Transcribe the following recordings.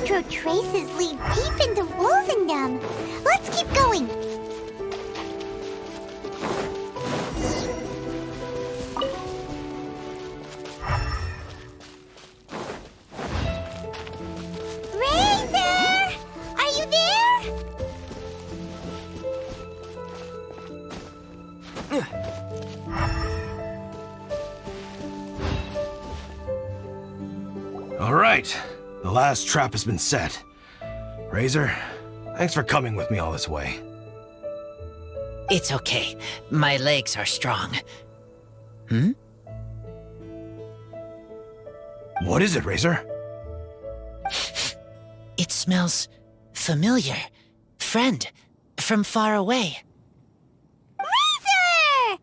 hydro traces lead deep into Wolvendom. Let's keep going. Razor! Are you there? All right, the last trap has been set. Razor, thanks for coming with me all this way. It's okay. My legs are strong. Hmm? What is it, Razor? It smells familiar. Friend, from far away. Razor!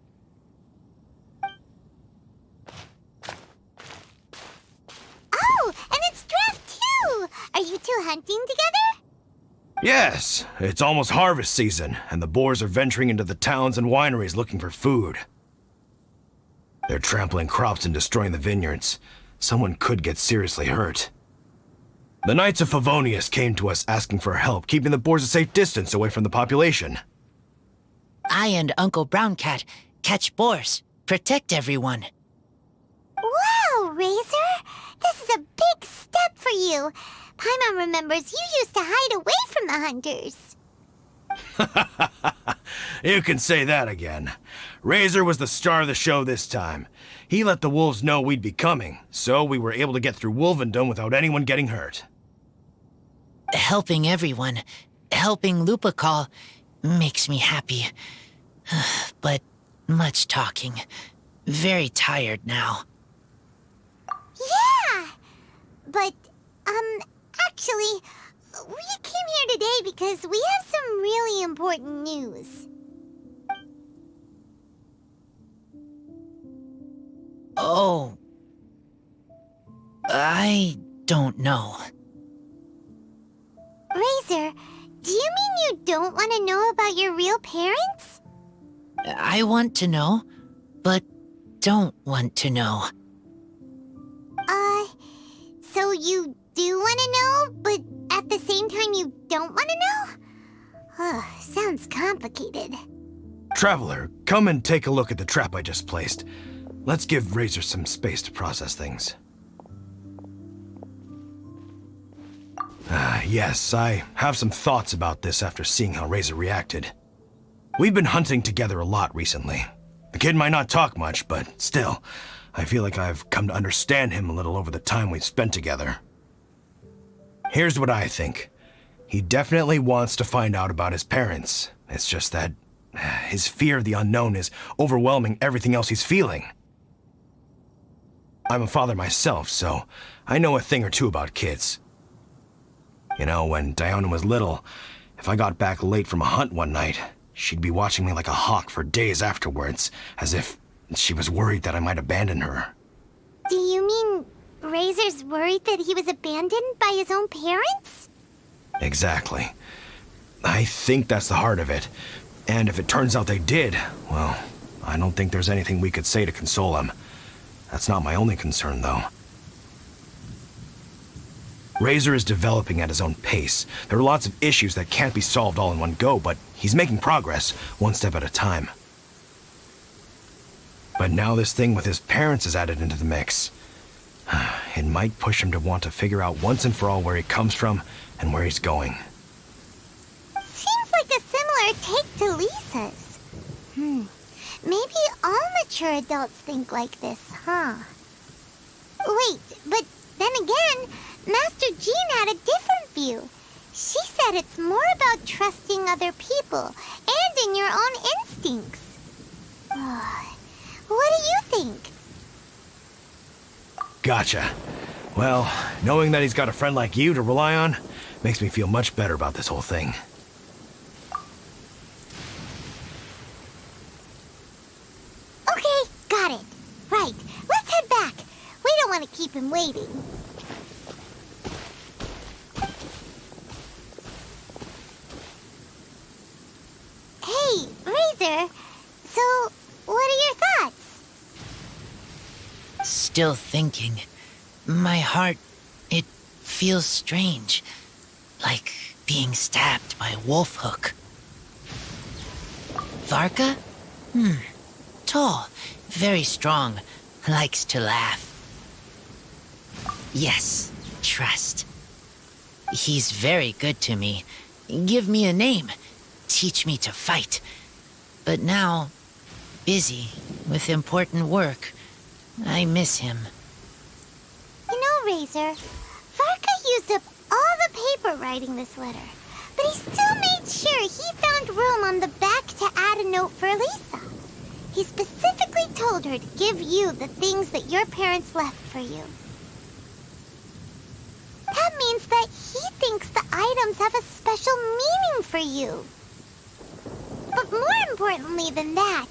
Oh, and it's Draft too! Are you two hunting together? Yes, it's almost harvest season, and the boars are venturing into the towns and wineries looking for food. They're trampling crops and destroying the vineyards. Someone could get seriously hurt. The Knights of Favonius came to us asking for help keeping the boars a safe distance away from the population. I and Uncle Brown Cat catch boars, protect everyone. Wow, Razor! This is a big step for you. Paimon remembers you used to hide away from the hunters. You can say that again. Razor was the star of the show this time. He let the wolves know we'd be coming, so we were able to get through Wolvendom without anyone getting hurt. Helping everyone, helping Lupercal, makes me happy. But much talking. Very tired now. Yeah! But, actually, we came here today because we have some really important news. Oh. I don't know. Razor, do you mean you don't want to know about your real parents? I want to know, but don't want to know. So you do want to know, but at the same time you don't want to know? Sounds complicated. Traveler, come and take a look at the trap I just placed. Let's give Razor some space to process things. Yes, I have some thoughts about this after seeing how Razor reacted. We've been hunting together a lot recently. The kid might not talk much, but still, I feel like I've come to understand him a little over the time we've spent together. Here's what I think. He definitely wants to find out about his parents. It's just that his fear of the unknown is overwhelming everything else he's feeling. I'm a father myself, so I know a thing or two about kids. You know, when Diona was little, if I got back late from a hunt one night, she'd be watching me like a hawk for days afterwards, as if she was worried that I might abandon her. Do you mean Razor's worried that he was abandoned by his own parents? Exactly. I think that's the heart of it. And if it turns out they did, well, I don't think there's anything we could say to console him. That's not my only concern, though. Razor is developing at his own pace. There are lots of issues that can't be solved all in one go, but he's making progress, one step at a time. But now this thing with his parents is added into the mix. It might push him to want to figure out once and for all where he comes from and where he's going. Seems like a similar take to Lisa's. Maybe all mature adults think like this, huh? Wait, but then again, Master Jean had a different view. She said it's more about trusting other people and in your own instincts. What do you think? Gotcha. Well, knowing that he's got a friend like you to rely on makes me feel much better about this whole thing. Okay, got it. Right, let's head back. We don't want to keep him waiting. Hey, Razor. So, what are your thoughts? Still thinking. My heart, it feels strange, like being stabbed by a wolf hook. Varka? Tall, very strong, likes to laugh. Yes, trust. He's very good to me. Give me a name, teach me to fight. But now, busy with important work, I miss him. You know, Razor, Varka used up all the paper writing this letter, but he still made sure he found room on the back to add a note for Lisa. He specifically told her to give you the things that your parents left for you. That means that he thinks the items have a special meaning for you. But more importantly than that,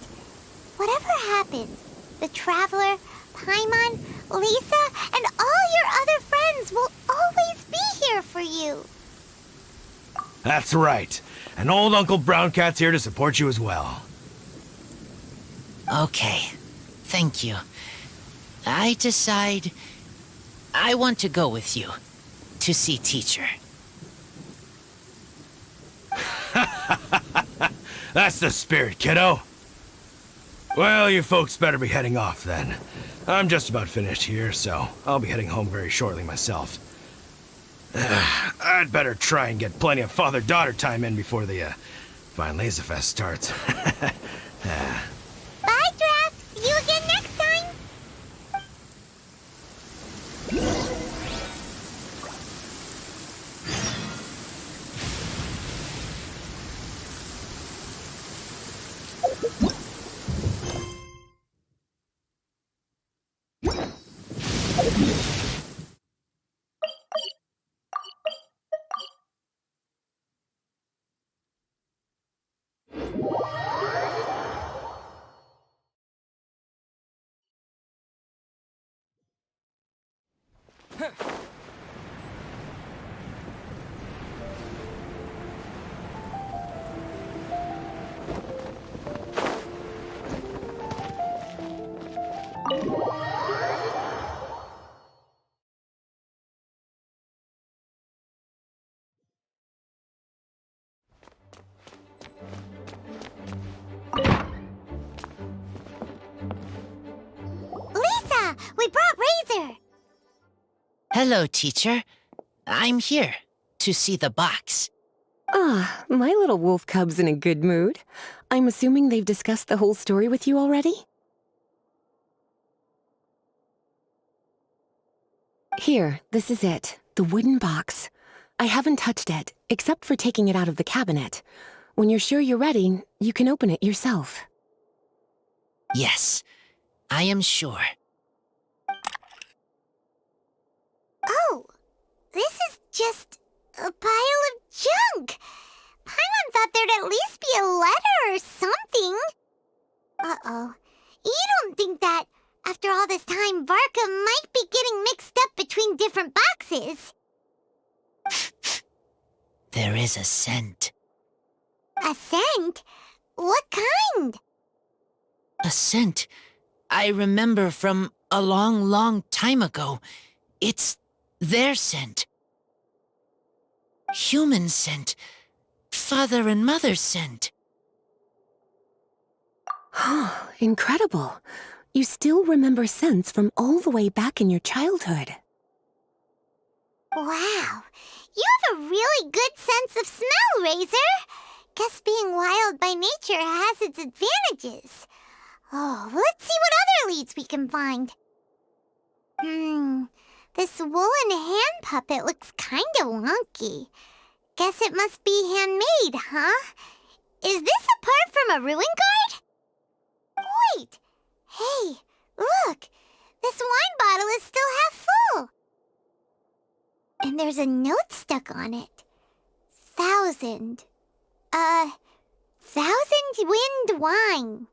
whatever happens, the Traveler, Paimon, Lisa, and all your other friends will always be here for you. That's right. And old Uncle Brown Cat's here to support you as well. Okay, thank you. I decide I want to go with you to see teacher. That's the spirit, kiddo. Well, you folks better be heading off then. I'm just about finished here, so I'll be heading home very shortly myself. I'd better try and get plenty of father-daughter time in before the fine Laser Fest starts. Bye, Drax. See you again next time. Lisa, we brought Razor. Hello, teacher. I'm here to see the box. Ah, my little wolf cub's in a good mood. I'm assuming they've discussed the whole story with you already? Here, this is it, the wooden box. I haven't touched it, except for taking it out of the cabinet. When you're sure you're ready, you can open it yourself. Yes, I am sure. Oh, this is just a pile of junk. Paimon thought there'd at least be a letter or something. Uh-oh. You don't think that, after all this time, Varka might be getting mixed up between different boxes? There is a scent. A scent? What kind? A scent I remember from a long, long time ago. It's their scent. Human scent. Father and mother scent. Oh, incredible. You still remember scents from all the way back in your childhood. Wow. You have a really good sense of smell, Razor. Guess being wild by nature has its advantages. Oh, let's see what other leads we can find. This woolen hand puppet looks kind of wonky. Guess it must be handmade, huh? Is this a part from a ruin guard? Wait! Hey, look! This wine bottle is still half full. And there's a note stuck on it. 1,000 wind wine.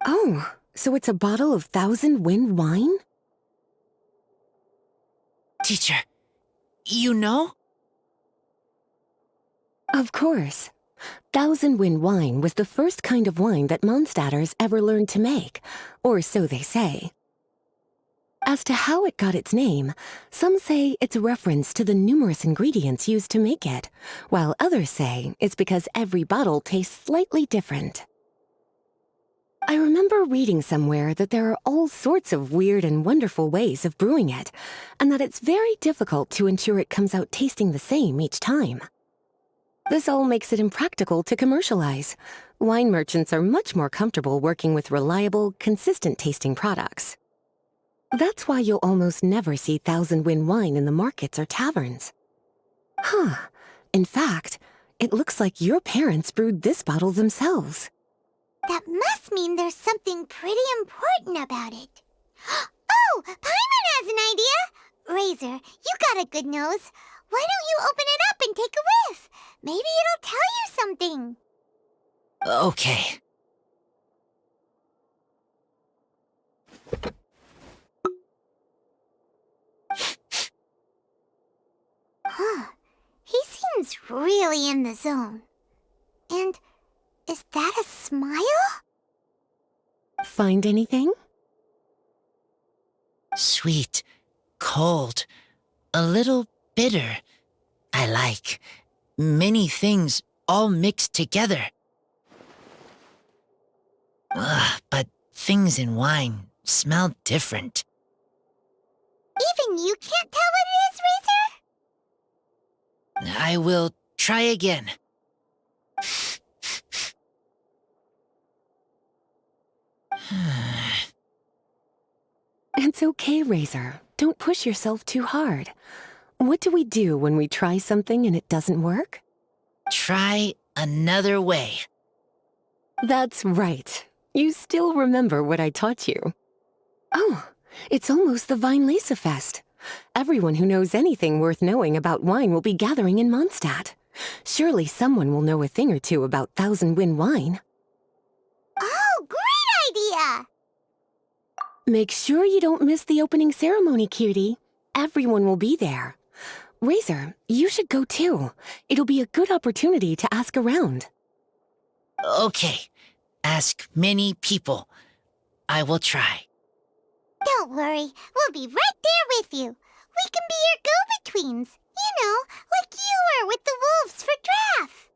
Oh, so it's a bottle of 1,000 wind wine? Teacher, you know? Of course. 1,000 wind wine was the first kind of wine that Mondstadters ever learned to make, or so they say. As to how it got its name, some say it's a reference to the numerous ingredients used to make it, while others say it's because every bottle tastes slightly different. I remember reading somewhere that there are all sorts of weird and wonderful ways of brewing it, and that it's very difficult to ensure it comes out tasting the same each time. This all makes it impractical to commercialize. Wine merchants are much more comfortable working with reliable, consistent-tasting products. That's why you'll almost never see Thousand Wind wine in the markets or taverns. Huh. In fact, it looks like your parents brewed this bottle themselves. That must mean there's something pretty important about it. Oh, Paimon has an idea! Razor, you got a good nose. Why don't you open it up and take a whiff? Maybe it'll tell you something. Okay. Huh. He seems really in the zone. And is that a smile? Find anything? Sweet, cold, a little bitter. I like many things all mixed together. But things in wine smell different. Even you can't tell what it is, Razor? I will try again. It's okay, Razor. Don't push yourself too hard. What do we do when we try something and it doesn't work? Try another way. That's right. You still remember what I taught you. Oh, it's almost the Weinlese Fest. Everyone who knows anything worth knowing about wine will be gathering in Mondstadt. Surely someone will know a thing or two about Thousand Wind wine. Oh, great idea! Make sure you don't miss the opening ceremony, cutie. Everyone will be there. Razor, you should go too. It'll be a good opportunity to ask around. Okay. Ask many people. I will try. Don't worry, we'll be right there with you. We can be your go-betweens. You know, like you were with the wolves for Draff.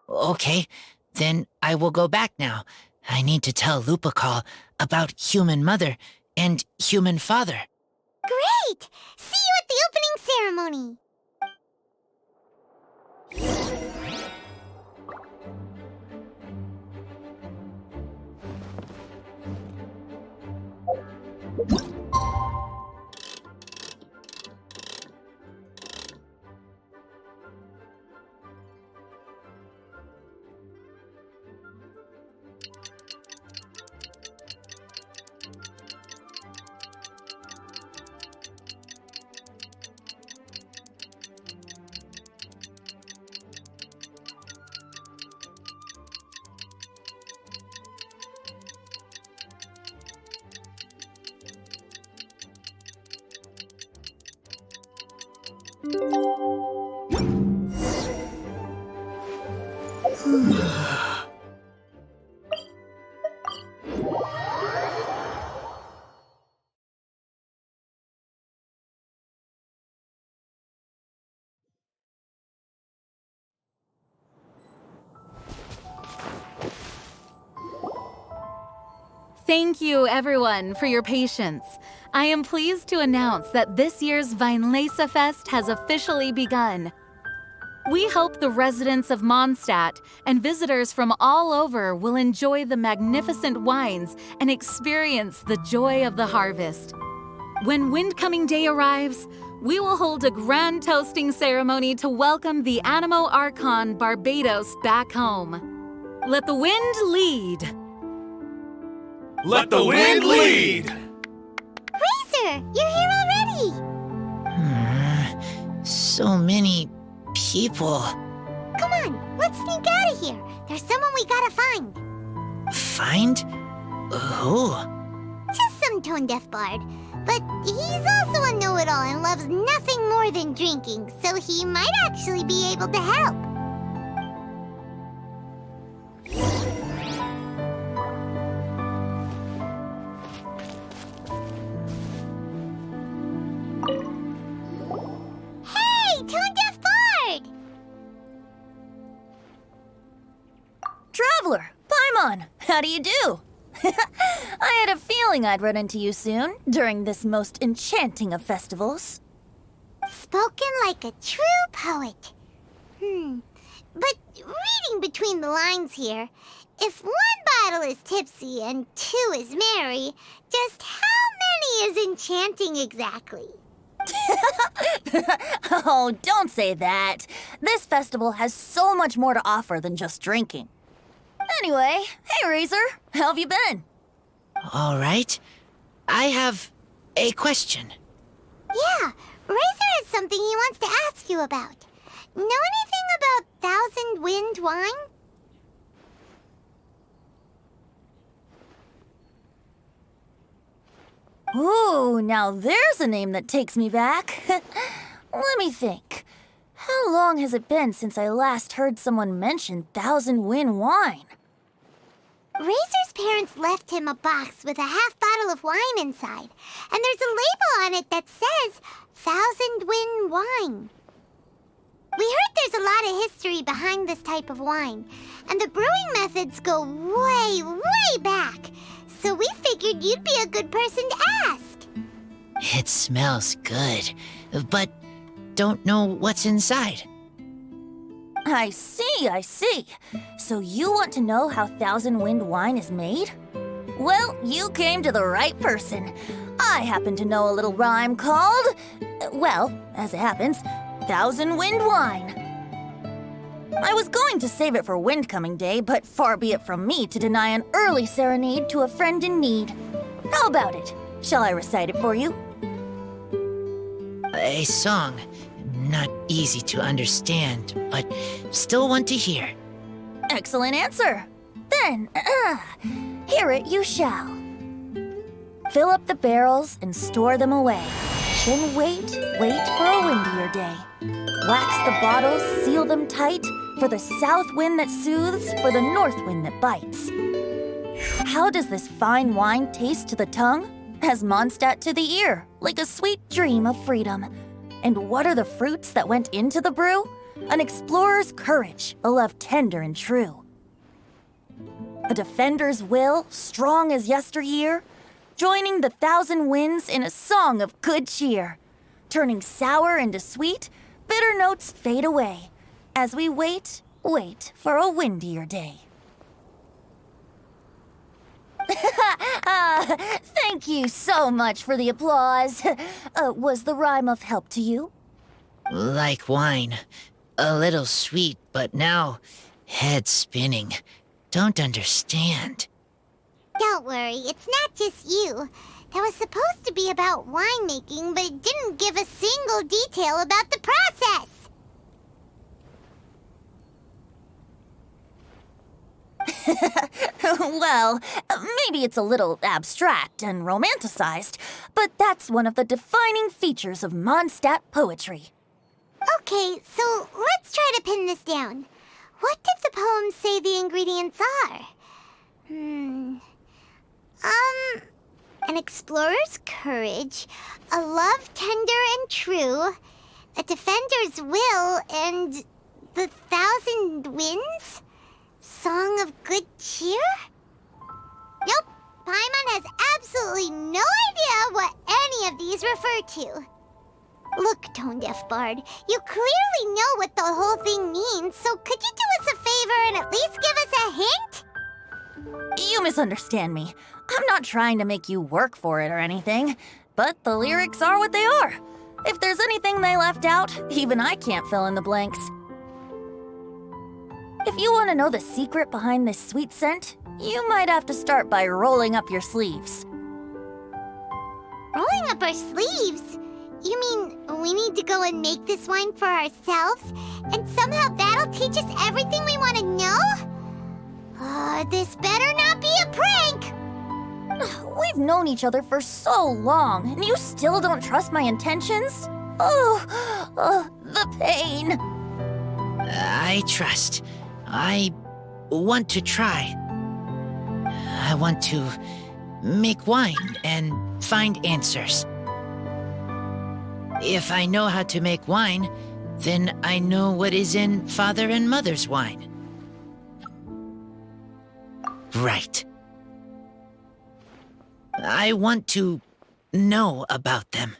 Okay, then I will go back now. I need to tell Lupacol about Human Mother and Human Father. Great! See you at the opening ceremony. Thank you, everyone, for your patience. I am pleased to announce that this year's Weinlese Fest has officially begun. We hope the residents of Mondstadt and visitors from all over will enjoy the magnificent wines and experience the joy of the harvest. When Windcoming Day arrives, we will hold a grand toasting ceremony to welcome the Animo Archon Barbados back home. Let the wind lead! Let the wind lead! Razor, you're here already. So many people. Come on, let's sneak out of here. There's someone we gotta find. Find? Who? Just some tone-deaf bard. But he's also a know-it-all and loves nothing more than drinking, so he might actually be able to help. How do you do? I had a feeling I'd run into you soon, during this most enchanting of festivals. Spoken like a true poet. But reading between the lines here, if one bottle is tipsy and two is merry, just how many is enchanting exactly? Oh, don't say that. This festival has so much more to offer than just drinking. Anyway, hey Razor, how have you been? All right. I have a question. Yeah, Razor has something he wants to ask you about. Know anything about Thousand Wind wine? Ooh, now there's a name that takes me back. Let me think. How long has it been since I last heard someone mention Thousand Wind wine? Razor's parents left him a box with a half bottle of wine inside, and there's a label on it that says Thousand Wind wine. We heard there's a lot of history behind this type of wine, and the brewing methods go way, way back. So we figured you'd be a good person to ask. It smells good, but don't know what's inside. I see. So you want to know how Thousand Wind wine is made? Well, you came to the right person. I happen to know a little rhyme called, well, as it happens, Thousand Wind wine. I was going to save it for Windcoming Day, but far be it from me to deny an early serenade to a friend in need. How about it? Shall I recite it for you? A song. Not easy to understand, but still want to hear. Excellent answer. Then, hear it you shall. Fill up the barrels and store them away. Then wait for a windier day. Wax the bottles, seal them tight, for the south wind that soothes, for the north wind that bites. How does this fine wine taste to the tongue? As Mondstadt to the ear, like a sweet dream of freedom. And what are the fruits that went into the brew? An explorer's courage, a love tender and true. A defender's will, strong as yesteryear, joining the thousand winds in a song of good cheer. Turning sour into sweet, bitter notes fade away, as we wait for a windier day. Thank you so much for the applause. Was the rhyme of help to you? Like wine. A little sweet, but now head spinning. Don't understand. Don't worry, it's not just you. That was supposed to be about winemaking, but it didn't give a single detail about the process. Well, maybe it's a little abstract and romanticized, but that's one of the defining features of Mondstadt poetry. Okay, so let's try to pin this down. What did the poem say the ingredients are? An explorer's courage, a love tender and true, a defender's will, and the thousand winds? Song of good cheer? Nope, Paimon has absolutely no idea what any of these refer to. Look, Tone Deaf Bard, you clearly know what the whole thing means, so could you do us a favor and at least give us a hint? You misunderstand me. I'm not trying to make you work for it or anything, but the lyrics are what they are. If there's anything they left out, even I can't fill in the blanks. If you want to know the secret behind this sweet scent, you might have to start by rolling up your sleeves. Rolling up our sleeves? You mean we need to go and make this wine for ourselves? And somehow that'll teach us everything we want to know? This better not be a prank! We've known each other for so long, and you still don't trust my intentions? Oh, the pain. I trust. I want to try. I want to make wine and find answers. If I know how to make wine, then I know what is in Father and Mother's wine. Right. I want to know about them.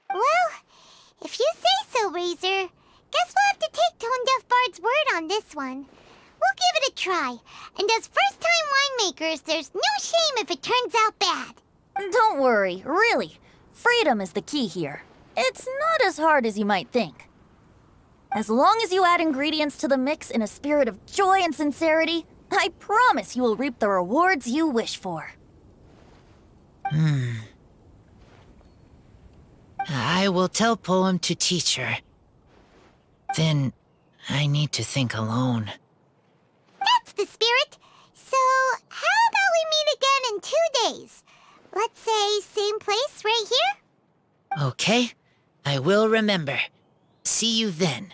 Well, if you say so, Razor, guess we'll have to take Tone Deaf Bard's word on this one. We'll give it a try, and as first-time winemakers, there's no shame if it turns out bad. Don't worry, really. Freedom is the key here. It's not as hard as you might think. As long as you add ingredients to the mix in a spirit of joy and sincerity, I promise you will reap the rewards you wish for. I will tell Poem to teach her. Then I need to think alone. That's the spirit. So, how about we meet again in 2 days? Let's say same place right here? Okay, I will remember. See you then.